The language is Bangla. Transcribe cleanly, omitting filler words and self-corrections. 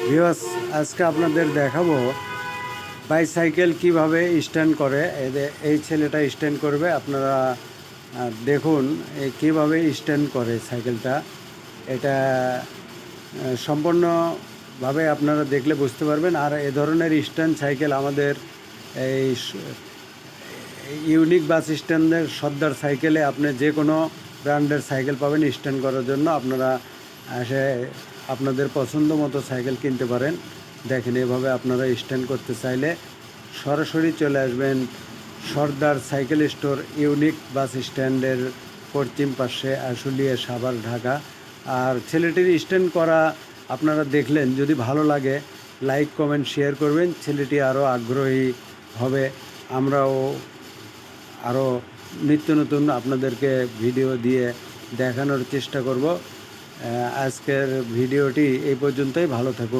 ভিউয়ার্স, আজকে আপনাদের দেখাবো বাইসাইকেল কিভাবে স্ট্যান্ড করে। এই ছেলেটা স্ট্যান্ড করবে, আপনারা দেখুন কিভাবে স্ট্যান্ড করে সাইকেলটা। এটা সম্পূর্ণভাবে আপনারা দেখলে বুঝতে পারবেন। আর এ ধরনের স্ট্যান্ড সাইকেল আমাদের এই ইউনিক বাস স্ট্যান্ডের সর্দার সাইকেলে আপনি যে কোনো ব্র্যান্ডের সাইকেল পাবেন স্ট্যান্ড করার জন্য। আপনারা এসে আপনাদের পছন্দ মতো সাইকেল কিনতে পারেন। দেখেন, এভাবে আপনারা স্ট্যান্ড করতে চাইলে সরাসরি চলে আসবেন সর্দার সাইকেল স্টোর, ইউনিক বাস স্ট্যান্ডের পশ্চিম পাশে, আশুলিয়া, সাভার, ঢাকা। আর ছেলেটির স্ট্যান্ড করা আপনারা দেখলেন, যদি ভালো লাগে লাইক, কমেন্ট, শেয়ার করবেন। ছেলেটি আরও আগ্রহী হবে। আমরাও আরও নিত্য নতুন আপনাদেরকে ভিডিও দিয়ে দেখানোর চেষ্টা করব। আজকের ভিডিওটি এই পর্যন্তই। ভালো থাকুন।